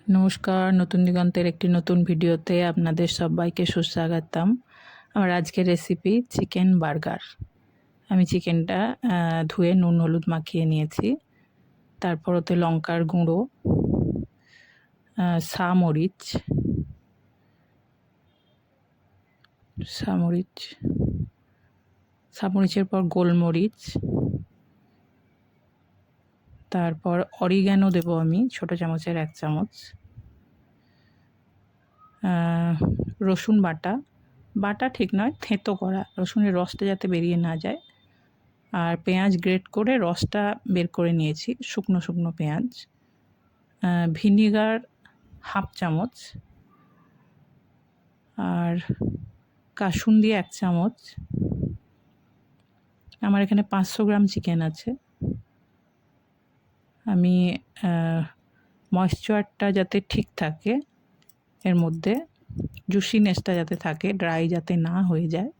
নমস্কার, নতুন দিগন্তের একটি নতুন ভিডিওতে আপনাদের সবাইকে সুস্বাগতম। আমার আজকের রেসিপি চিকেন বার্গার। আমি চিকেনটা ধুয়ে নুন হলুদ মাখিয়ে নিয়েছি। তারপর ওতে লঙ্কার গুঁড়ো, মরিচের পর গোলমরিচ, তারপর অরিগ্যানো দেবো আমি ছোটো চামচের 1 চামচ, রসুন বাটা ঠিক নয়, থেঁতো করা রসুনের রসটা যাতে বেরিয়ে না যায়, আর পেঁয়াজ গ্রেট করে রসটা বের করে নিয়েছি, শুকনো শুকনো পেঁয়াজ, ভিনিগার 1/2 চামচ, আর কাসুন্দি 1 চামচ। আমার এখানে 500 গ্রাম চিকেন আছে। আমি ময়েশ্চারটা যাতে ঠিক থাকে, এর মধ্যে জুসিনেসটা যাতে থাকে, ড্রাই যাতে না হয়ে যায়,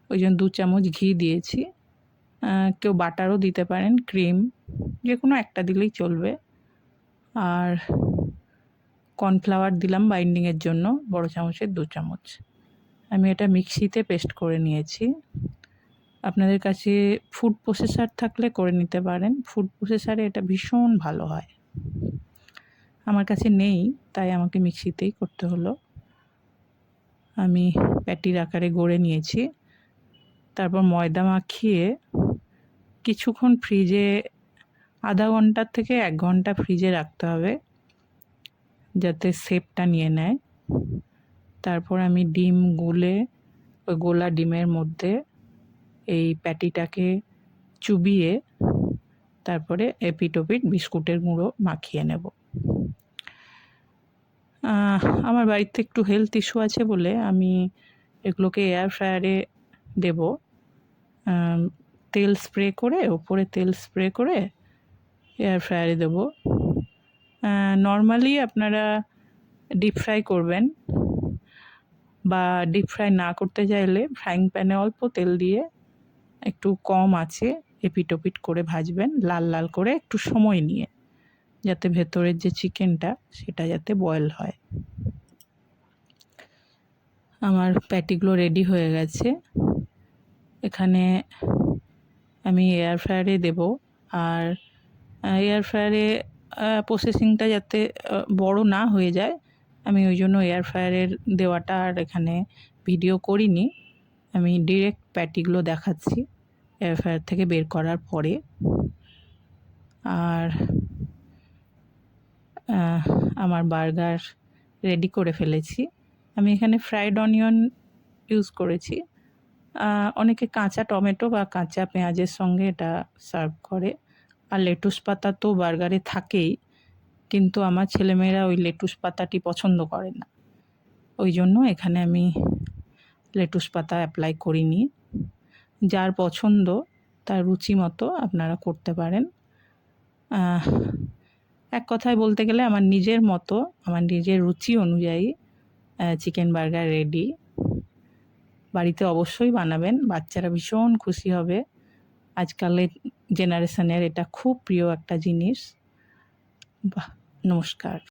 ওই জন্য 2 চামচ ঘি দিয়েছি। কেউ বাটারও দিতে পারেন, ক্রিম যে কোনো একটা দিলেই চলবে। আর কর্নফ্লাওয়ার দিলাম বাইন্ডিংয়ের জন্য, বড় চামচের 2 চামচ। আমি এটা মিক্সিতে পেস্ট করে নিয়েছি। আপনাদের কাছে ফুড প্রসেসর থাকলে করে নিতে পারেন, ফুড প্রসেসরে এটা ভীষণ ভালো হয়। আমার কাছে নেই, তাই আমাকে মিক্সিতেই করতে হলো। আমি প্যাটির আকারে গড়ে নিয়েছি। তারপর ময়দা মাখিয়ে কিছুক্ষণ ফ্রিজে, আধা ঘন্টা থেকে 1 ঘন্টা ফ্রিজে রাখতে হবে, যাতে শেপটা নিয়ে নেয়। তারপর আমি ডিম গুলে ওই গোলা ডিমের মধ্যে এই প্যাটিটাকে চুবিয়ে তারপরে এপিট ওপিট বিস্কুটের গুঁড়ো মাখিয়ে নেব। আমার বাড়িতে একটু হেলথ ইস্যু আছে বলে আমি এগুলোকে এয়ার ফ্রায়ারে দেব। তেল স্প্রে করে, ওপরে তেল স্প্রে করে এয়ার ফ্রায়ারে দেবো। নর্মালি আপনারা ডিপ ফ্রাই করবেন, বা ডিপ ফ্রাই না করতে চাইলে ফ্রাইং প্যানে অল্প তেল দিয়ে একটু কম আঁচে এপিট ওপিট করে ভাজবেন, লাল লাল করে, একটু সময় নিয়ে, যাতে ভেতরের যে চিকেনটা সেটা যাতে বয়েল হয়। আমার প্যাটিগুলো রেডি হয়ে গেছে। এখানে আমি এয়ার ফ্রায়ারে দেব। আর এয়ার ফ্রায়ারে প্রসেসিংটা যাতে বড় না হয়ে যায়, আমি ওই জন্য এয়ার ফ্রায়ারের দেওয়াটা আর এখানে ভিডিও করিনি। আমি ডিরেক্ট প্যাটিগুলো দেখাচ্ছি এয়ার ফ্রায়ার থেকে বের করার পরে। আর আমার বার্গার রেডি করে ফেলেছি। আমি এখানে ফ্রাইড অনিয়ন ইউজ করেছি। অনেকে কাঁচা টমেটো বা কাঁচা পেঁয়াজের সঙ্গে এটা সার্ভ করে। আর লেটুস পাতা তো বার্গারে থাকেই, কিন্তু আমার ছেলেমেয়েরা ওই লেটুস পাতাটি পছন্দ করে না, ওই জন্য এখানে আমি লেটুস পাতা অ্যাপ্লাই করিনি। যার পছন্দ তার রুচি মতো আপনারা করতে পারেন। এক কথায় বলতে গেলে আমার নিজের মতো, আমার নিজের রুচি অনুযায়ী চিকেন বার্গার রেডি। বাড়িতে অবশ্যই বানাবেন, বাচ্চারা ভীষণ খুশি হবে। আজকালের জেনারেশনের এটা খুব প্রিয় একটা জিনিস। নমস্কার।